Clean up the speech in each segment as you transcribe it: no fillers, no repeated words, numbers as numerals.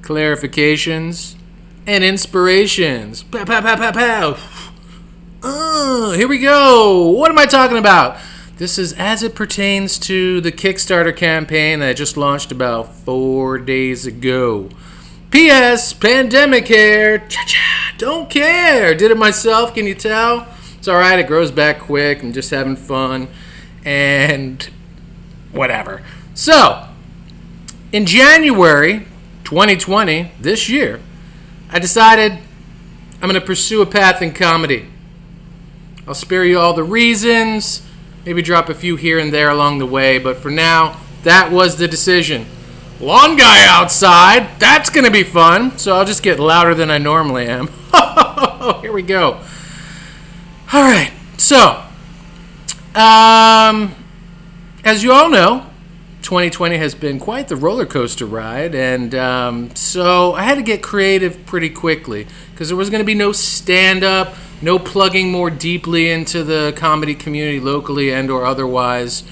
clarifications, and inspirations. Pow, pow, pow, pow, pow. Here we go. What am I talking about? This is as it pertains to the Kickstarter campaign that I just launched about 4 days ago. P.S. Pandemic hair. Cha-cha. Don't care. Did it myself, can you tell? It's alright, it grows back quick. I'm just having fun. And whatever. So, in January 2020, this year, I decided I'm going to pursue a path in comedy. I'll spare you all the reasons, maybe drop a few here and there along the way, but for now, that was the decision. Lawn guy outside, that's going to be fun, so I'll just get louder than I normally am. Here we go. All right, so, as you all know, 2020 has been quite the roller coaster ride, and so I had to get creative pretty quickly because there was going to be no stand-up, no plugging more deeply into the comedy community locally and or otherwise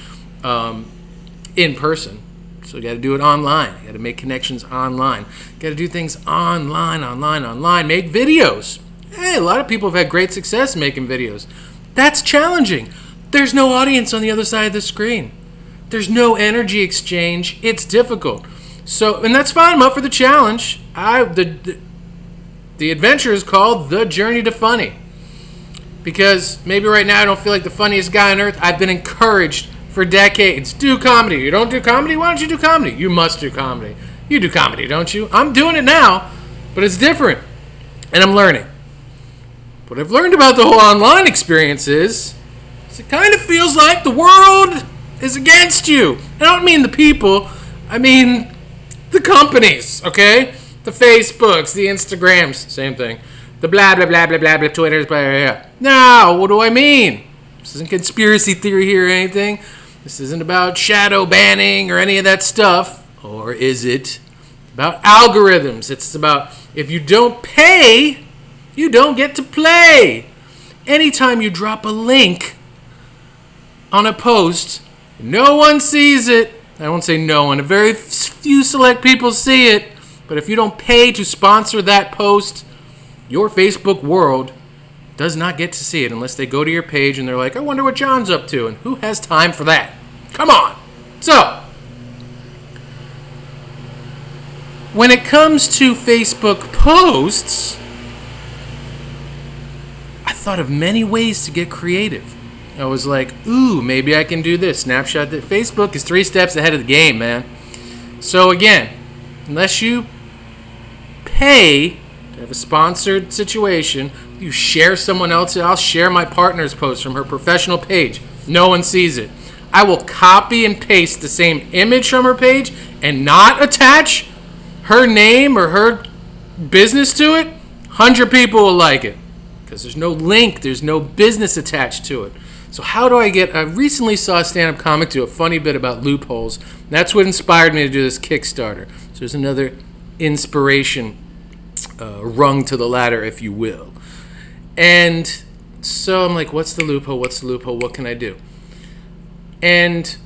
in person. So you got to do it online. You got to make connections online. You got to do things online, make videos. Hey, a lot of people have had great success making videos. That's challenging. There's no audience on the other side of the screen. There's no energy exchange. It's difficult. So, and that's fine. I'm up for the challenge. The adventure is called The Journey to Funny. Because maybe right now I don't feel like the funniest guy on earth. I've been encouraged for decades. Do comedy. You don't do comedy? Why don't you do comedy? You must do comedy. You do comedy, don't you? I'm doing it now, but it's different. And I'm learning. What I've learned about the whole online experience is it kind of feels like the world is against you. I don't mean the people. I mean the companies, okay? The Facebooks, the Instagrams, same thing. The blah, blah, blah, blah, blah, blah, Twitters, blah, blah, blah. Now, what do I mean? This isn't conspiracy theory here or anything. This isn't about shadow banning or any of that stuff. Or is it about algorithms? It's about if you don't pay, you don't get to play. Anytime you drop a link on a post, no one sees it. I won't say no one. A very few select people see it. But if you don't pay to sponsor that post, your Facebook world does not get to see it unless they go to your page and they're like, I wonder what John's up to. And who has time for that? Come on. So, when it comes to Facebook posts, I thought of many ways to get creative. I was like, ooh, maybe I can do this. Snapshot that Facebook is 3 steps ahead of the game, man. So again, unless you pay to have a sponsored situation, you share someone else's. I'll share my partner's post from her professional page. No one sees it. I will copy and paste the same image from her page and not attach her name or her business to it. 100 people will like it because there's no link, there's no business attached to it. So how do I recently saw a stand-up comic do a funny bit about loopholes. That's what inspired me to do this Kickstarter. So there's another inspiration rung to the ladder, if you will. And so I'm like, what's the loophole? What can I do? And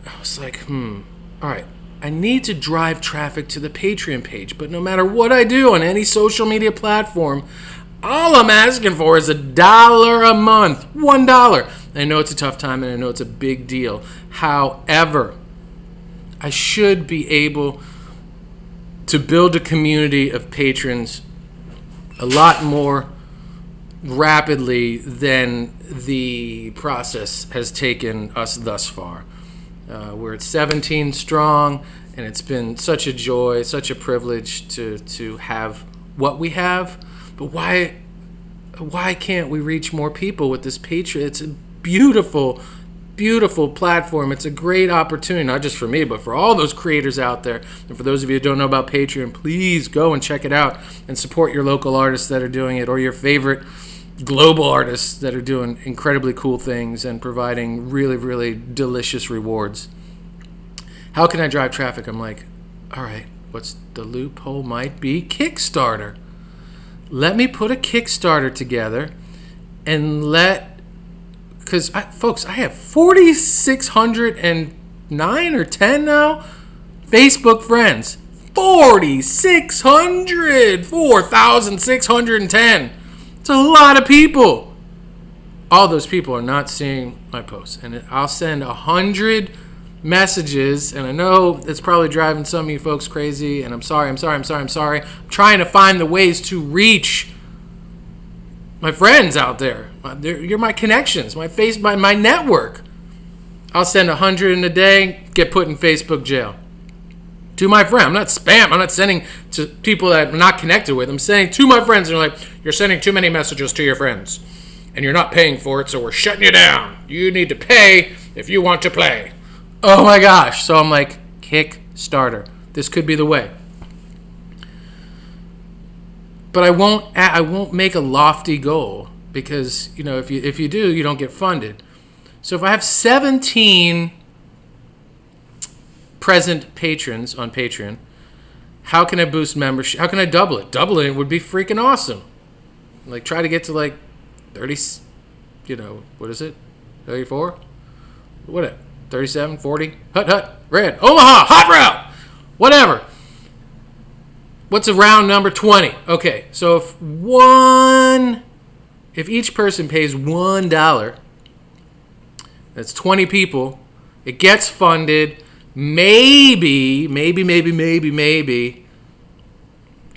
I was like, all right. I need to drive traffic to the Patreon page, but no matter what I do on any social media platform, all I'm asking for is $1 a month. $1. I know it's a tough time and I know it's a big deal. However, I should be able to build a community of patrons a lot more rapidly than the process has taken us thus far. We're at 17 strong, and it's been such a joy, such a privilege to have what we have. But why can't we reach more people with this Patreon? It's a beautiful, beautiful platform. It's a great opportunity, not just for me, but for all those creators out there. And for those of you who don't know about Patreon, please go and check it out and support your local artists that are doing it, or your favorite global artists that are doing incredibly cool things and providing really, really delicious rewards. How can I drive traffic? I'm like, all right, what's the loophole? Might be Kickstarter. Let me put a Kickstarter together and because folks, I have 4,609 or 10 now Facebook friends. 4,610. It's a lot of people. All those people are not seeing my posts. And I'll send 100 messages. And I know it's probably driving some of you folks crazy. And I'm sorry. I'm trying to find the ways to reach my friends out there. You're my connections, my network. I'll send 100 in a day, get put in Facebook jail. To my friend. I'm not spam. I'm not sending to people that I'm not connected with. I'm sending to my friends, and they're like, you're sending too many messages to your friends, and you're not paying for it, so we're shutting you down. You need to pay if you want to play. Oh my gosh. So I'm like, Kickstarter. This could be the way. But I won't make a lofty goal because, if you do, you don't get funded. So if I have 17 present patrons on Patreon, how can I boost membership? How can I double it? Doubling it would be freaking awesome. Like, try to get to like 30, what is it? 34? What? 37, 40? Hut, red, Omaha, hot route, whatever. What's a round number? 20. Okay, so if each person pays $1, that's 20 people. It gets funded. Maybe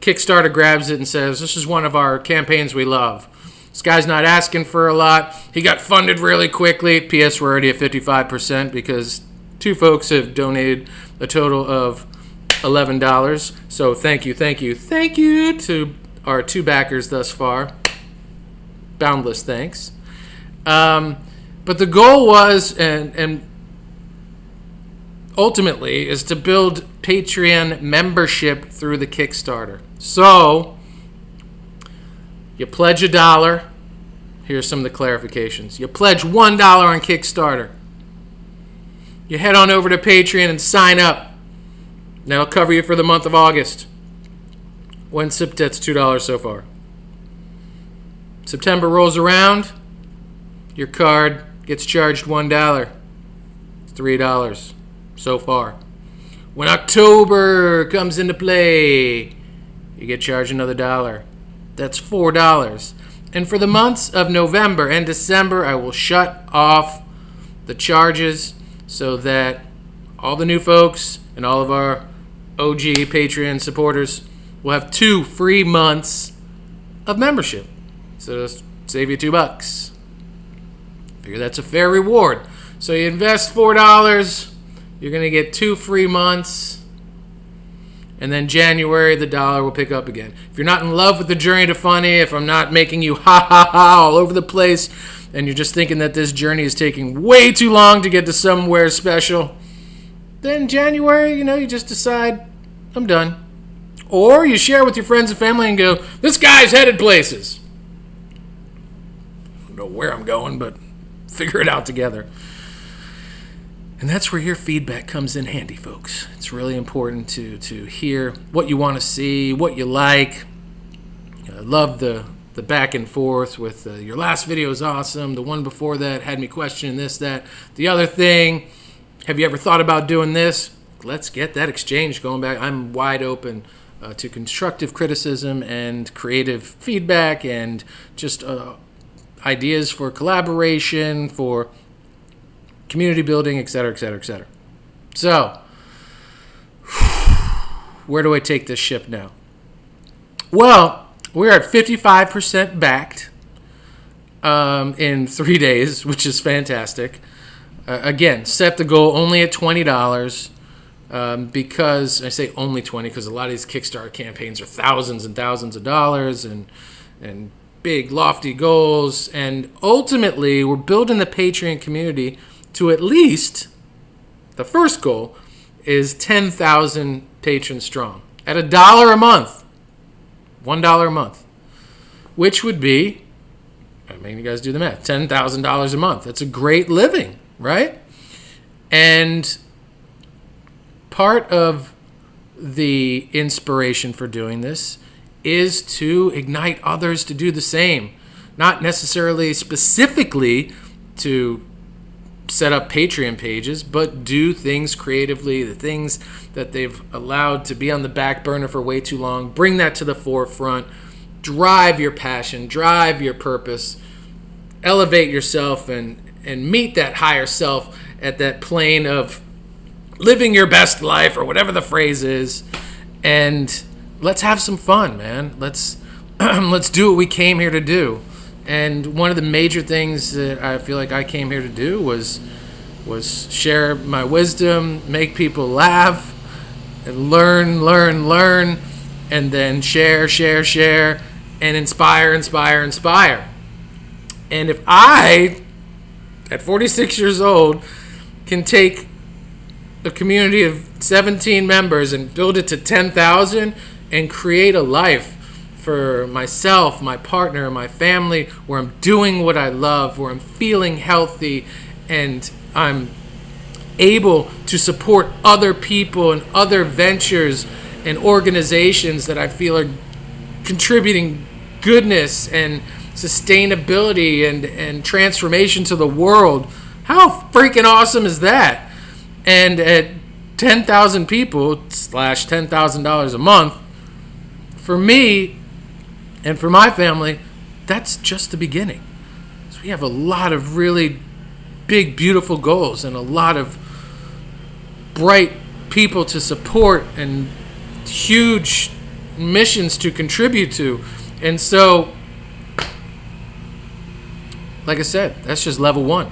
Kickstarter grabs it and says, this is one of our campaigns we love. This guy's not asking for a lot. He got funded really quickly. P.S. We're already at 55% because 2 folks have donated a total of $11. So thank you to our 2 backers thus far. Boundless thanks. But the goal was, and ultimately, is to build Patreon membership through the Kickstarter. So, you pledge $1. Here's some of the clarifications. You pledge $1 on Kickstarter. You head on over to Patreon and sign up. That'll cover you for the month of August. That's $2 so far. September rolls around. Your card gets charged $1. $3 so far. When October comes into play, you get charged another $1. That's $4. And for the months of November and December, I will shut off the charges so that all the new folks and all of our OG Patreon supporters will have 2 free months of membership. So just save you $2. Figure that's a fair reward. So you invest $4, you're going to get 2 free months, and then January the dollar will pick up again. If you're not in love with the journey to funny, if I'm not making you ha ha ha all over the place, and you're just thinking that this journey is taking way too long to get to somewhere special, then January, you just decide, I'm done. Or you share with your friends and family and go, this guy's headed places. I don't know where I'm going, but figure it out together. And that's where your feedback comes in handy, folks. It's really important to hear what you want to see, what you like. I love the back and forth with your last video is awesome. The one before that had me questioning this, that, the other thing. Have you ever thought about doing this? Let's get that exchange going back. I'm wide open to constructive criticism and creative feedback and just ideas for collaboration, for community building, etc., etc., etc. So, where do I take this ship now? Well, we're at 55% backed in 3 days, which is fantastic. Again, set the goal only at $20 because I say only 20 because a lot of these Kickstarter campaigns are thousands and thousands of dollars and big lofty goals. And ultimately, we're building the Patreon community to at least, the first goal is 10,000 patrons strong at $1 a month. $1 a month, which would be, you guys do the math, $10,000 a month. That's a great living, right? And part of the inspiration for doing this is to ignite others to do the same. Not necessarily specifically to set up Patreon pages, but do things creatively, the things that they've allowed to be on the back burner for way too long. Bring that to the forefront. Drive your passion, drive your purpose, elevate yourself, and meet that higher self at that plane of living your best life, or whatever the phrase is. And let's have some fun, man. Let's do what we came here to do. And one of the major things that I feel like I came here to do was share my wisdom, make people laugh, and learn, and then share, and inspire. And if I, at 46 years old, can take a community of 17 members and build it to 10,000 and create a life for myself, my partner, my family, where I'm doing what I love, where I'm feeling healthy, and I'm able to support other people and other ventures and organizations that I feel are contributing goodness and sustainability and transformation to the world. How freaking awesome is that? And at 10,000 people / $10,000 a month, for me and for my family, that's just the beginning. So we have a lot of really big, beautiful goals and a lot of bright people to support and huge missions to contribute to. And so, like I said, that's just level 1.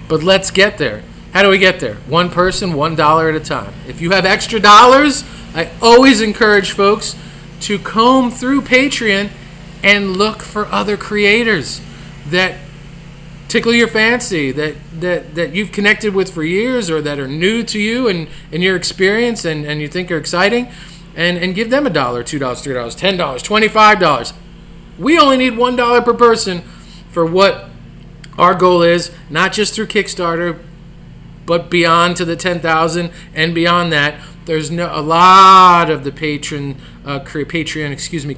But let's get there. How do we get there? One person, $1 at a time. If you have extra dollars, I always encourage folks to comb through Patreon and look for other creators that tickle your fancy, that you've connected with for years, or that are new to you and your experience and you think are exciting, and give them $1, $2, $3, $10, $25. We only need $1 per person for what our goal is, not just through Kickstarter, but beyond to the 10,000 and beyond that. There's a lot of the Patreon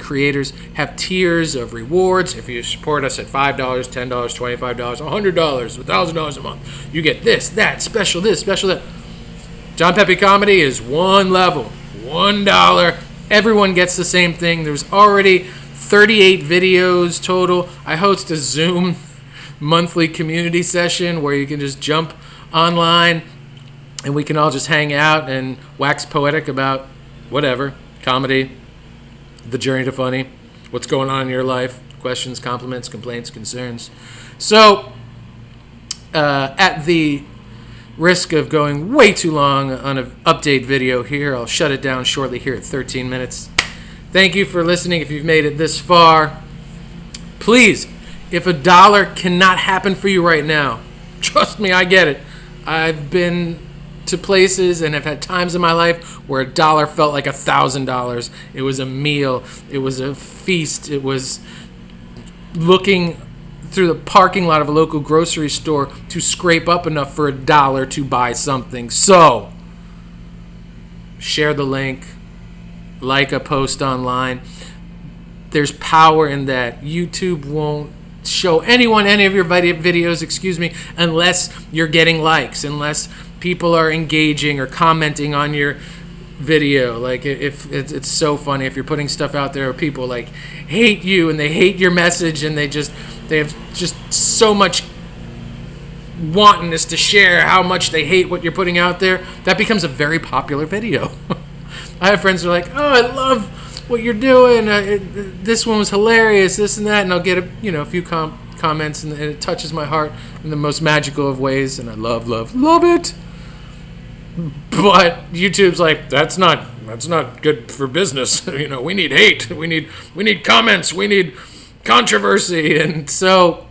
creators have tiers of rewards. If you support us at $5, $10, $25, $100, $1,000 a month, you get this, that, special this, special that. John Pepe Comedy is one level, $1. Everyone gets the same thing. There's already 38 videos total. I host a Zoom monthly community session where you can just jump online and we can all just hang out and wax poetic about whatever, comedy, the journey to funny, what's going on in your life, questions, compliments, complaints, concerns. So, at the risk of going way too long on an update video here, I'll shut it down shortly here at 13 minutes. Thank you for listening. If you've made it this far, please, if $1 cannot happen for you right now, trust me, I get it. I've been to places and have had times in my life where $1 felt like $1,000. It was a meal. It was a feast. It was looking through the parking lot of a local grocery store to scrape up enough for $1 to buy something. So, share the link, like a post online. There's power in that. YouTube won't show anyone any of your videos, unless you're getting likes, unless people are engaging or commenting on your video. Like, if it's so funny if you're putting stuff out there where people like hate you and they hate your message and they have just so much wantonness to share how much they hate what you're putting out there, that becomes a very popular video. I have friends who are like, oh, I love what you're doing, this one was hilarious, this and that, and I'll get a few comments, and it touches my heart in the most magical of ways, and I love it. But YouTube's like, that's not good for business. We need hate, we need comments, we need controversy. And so,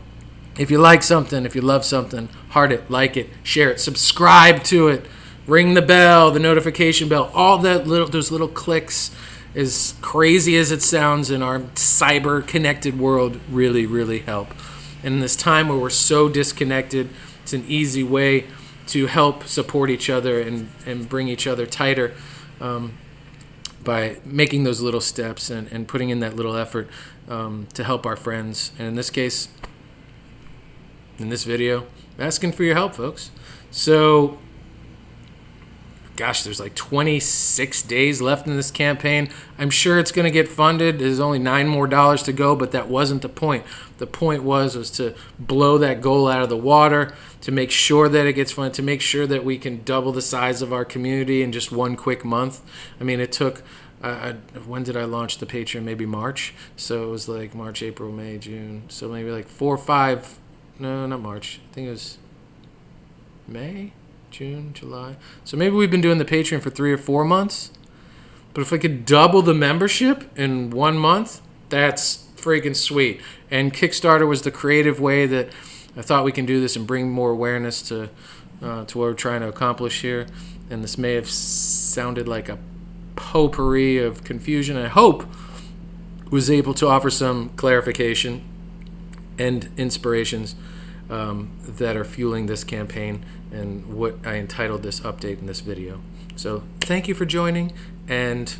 if you like something, if you love something, heart it, like it, share it, subscribe to it, ring the bell, the notification bell, all those little clicks, as crazy as it sounds in our cyber connected world, really, really help. And in this time where we're so disconnected, it's an easy way to help support each other and bring each other tighter by making those little steps and putting in that little effort to help our friends. And in this case, in this video asking for your help, folks. So, gosh, there's like 26 days left in this campaign. I'm sure it's going to get funded. There's only $9 more to go, but that wasn't the point. The point was to blow that goal out of the water, to make sure that it gets funded, to make sure that we can double the size of our community in just one quick month. I mean, it took, when did I launch the Patreon? Maybe March. So it was like March, April, May, June. So maybe like 4 or 5, no, not March. I think it was May, June, July. So maybe we've been doing the Patreon for 3 or 4 months. But if I could double the membership in 1 month, that's freaking sweet. And Kickstarter was the creative way that I thought we can do this and bring more awareness to what we're trying to accomplish here. And this may have sounded like a potpourri of confusion. I hope was able to offer some clarification and inspirations that are fueling this campaign and what I entitled this update in this video. So thank you for joining, and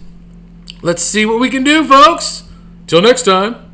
let's see what we can do, folks. Till next time.